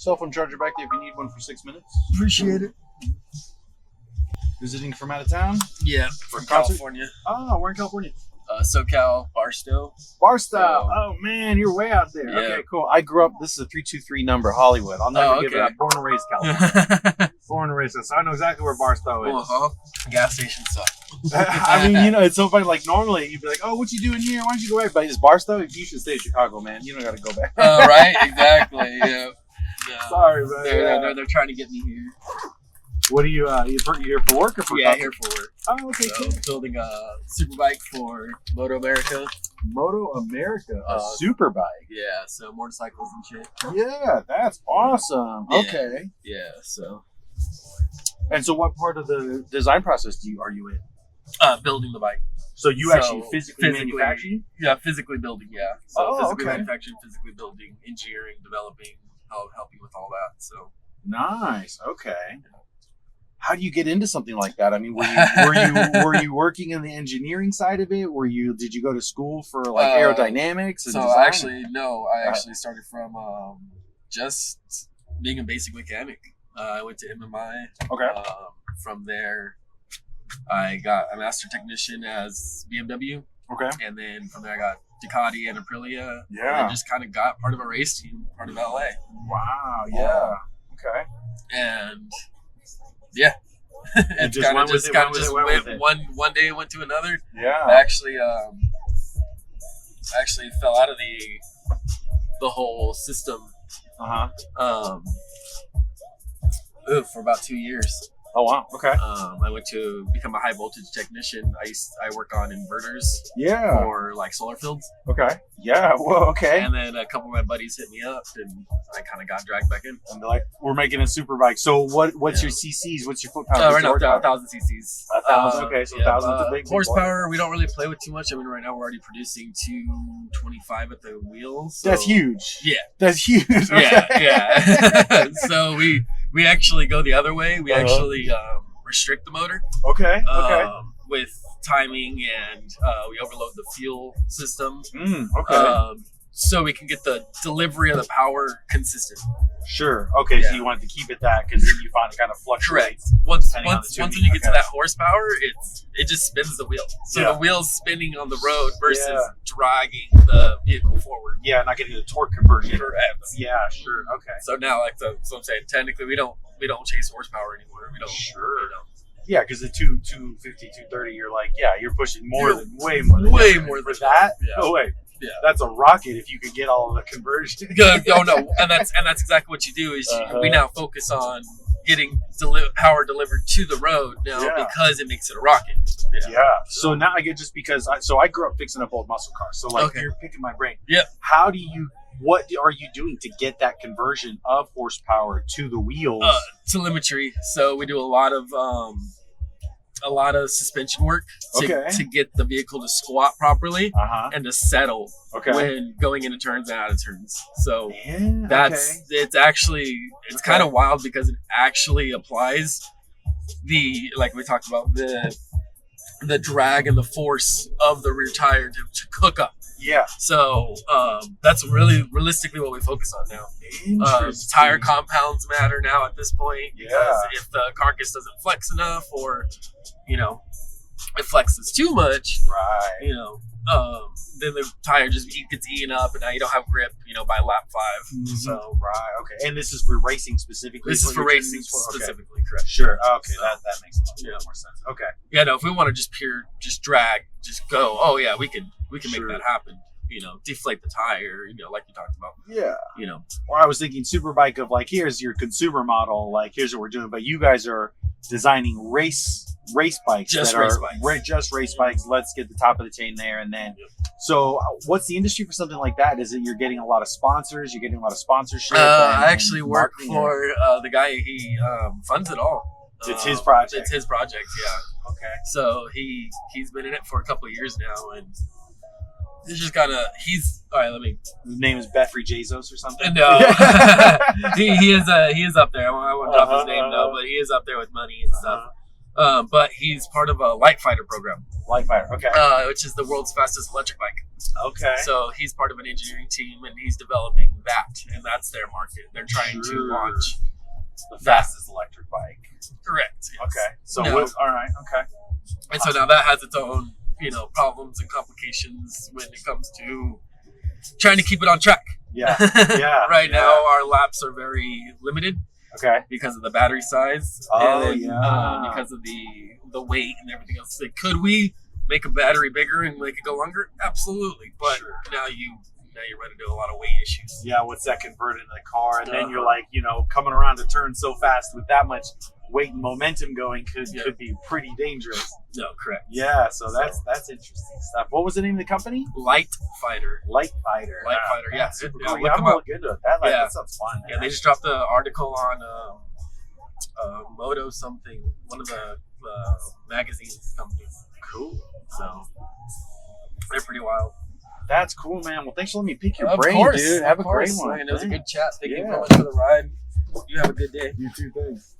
Cell phone charger back there if you need one for 6 minutes. Appreciate it. Visiting from out of town? Yeah, from California. Oh, we're in California. SoCal, Barstow. Barstow. Oh, man, you're way out there. Yeah. Okay, cool. I grew up, this is a 323 number, Hollywood. I'll never give it up. Born and raised California. Born and raised, so I know exactly where Barstow is. Gas station suck. I mean, you know, it's so funny. Like, normally you'd be like, oh, what you doing here? Why don't you go back? But it's Barstow? You should stay in Chicago, man. You don't got to go back. Right? Exactly. Yeah. Sorry, man. They're trying to get me here. What are you, you here for work or for Yeah, here for work. Oh, okay, So, cool. building a SuperBike for Moto America. Moto America, a SuperBike. Yeah, so motorcycles and shit. Yeah, that's awesome. Yeah. Okay. Yeah, so. And so what part of the design process are you in? Building the bike. So you actually physically manufacturing? Yeah, physically building, yeah. So physically okay. manufacturing, physically building, engineering, developing, helping with all that, so. Nice, okay. How do you get into something like that? I mean, were you working in the engineering side of it? Did you go to school for like aerodynamics and so design? I actually started from just being a basic mechanic. I went to MMI. Okay. From there, I got a master technician as BMW. Okay. And then from there, I got Ducati and Aprilia. Yeah. And just kind of got part of a race team, part of LA. Wow. Yeah. Okay. And yeah, and just went with it. One day it went to another. Yeah. I actually fell out of the whole system. For about 2 years. Oh wow. Okay. I went to become a high voltage technician. I work on inverters. Yeah. For like solar fields. Okay. Yeah. Well. Okay. And then a couple of my buddies hit me up, and I kind of got dragged back in. And they're like, "We're making a SuperBike. So what's your CCs? What's your foot power? Right now, 1,000 CCs. 1,000. Okay, so 1,000 is a big horsepower. We don't really play with too much. I mean, right now we're already producing 225 at the wheels. So. That's huge. Yeah. That's huge. Okay. Yeah. So we actually go the other way. We actually restrict the motor. Okay. With timing, and we overload the fuel system. Okay. So we can get the delivery of the power consistent. Sure. Okay. So you wanted to keep it that because then you find it kind of fluctuates. Correct. Once you get to that horsepower, it just spins the wheel. So the wheel's spinning on the road versus dragging the vehicle forward. Yeah, not getting the torque conversion. Correct. Yeah. Sure. Okay. So now, so I'm saying, technically, we don't chase horsepower anymore. We don't. Sure. You know. Yeah, because the 250, 230, you're like, you're pushing way more than that. Yeah. Oh wait. Yeah. That's a rocket if you could get all of the conversion. No, and that's exactly what you do. Is we now focus on getting power delivered to the road now because it makes it a rocket. Yeah. So now I get because I grew up fixing up old muscle cars. So you're picking my brain. Yeah. What are you doing to get that conversion of horsepower to the wheels? Telemetry. So we do a lot of suspension work to get the vehicle to squat properly and to settle when going into turns and out of turns. So it's kind of wild because it actually applies like we talked about, the drag and the force of the rear tire to cook up. Yeah. So that's really realistically what we focus on now. Tire compounds matter now at this point because if the carcass doesn't flex enough, or it flexes too much, right? Then the tire just gets eaten up, and now you don't have grip. By lap 5. So okay. And this is for racing specifically. This is for racing specifically, correct? Sure. Okay, so, that makes a lot more sense. Okay. Yeah. No, if we want to just drag, just go. Oh yeah, we can make that happen. Deflate the tire. Like you talked about. Yeah. Or I was thinking SuperBike of here's your consumer model. Here's what we're doing, but you guys are designing race bikes. Just race bikes. Let's get the top of the chain there, and then. So, what's the industry for something like that? Is it you're getting a lot of sponsors? You're getting a lot of sponsorship. I actually work for the guy. He funds it all. It's his project. It's his project. Yeah. Okay. So he's been in it for a couple of years now, and it's just he's all right. His name is Beffrey Jesus or something. No, he is up there. I won't drop his name though, but he is up there with money and stuff. But he's part of a light fighter program. Light Fighter. Okay. Which is the world's fastest electric bike. Okay. So he's part of an engineering team, and he's developing that, and that's their market. They're trying to launch the fastest electric bike. Correct. Yes. Okay. So Now- all right. Okay. And so now that has its own, problems and complications when it comes to trying to keep it on track. Yeah. Yeah. Right yeah. now, our laps are very limited Okay. because of the battery size. Oh, and yeah. because of the weight and everything else. Like, could we make a battery bigger and make it go longer? Absolutely. But Sure. now you run into a lot of weight issues. Yeah. What's that converted into the car, and then you're like, coming around a turn so fast with that much weight and momentum going could be pretty dangerous. No, correct. Yeah. So that's interesting stuff. What was the name of the company? Light Fighter. Light Fighter. Light Fighter, yeah. That's super Yeah, cool. look Yeah, I'm them gonna up. look into it. That sounds fun. Yeah, they just dropped the article on Moto something, one of the magazines companies. Cool. So they're pretty wild. That's cool, man. Well, thanks for letting me pick your Of brain, course, dude. Have a of course, great one. man. It was a good chat. Thank you Yeah. very much for the ride. You have a good day. You too. Thanks.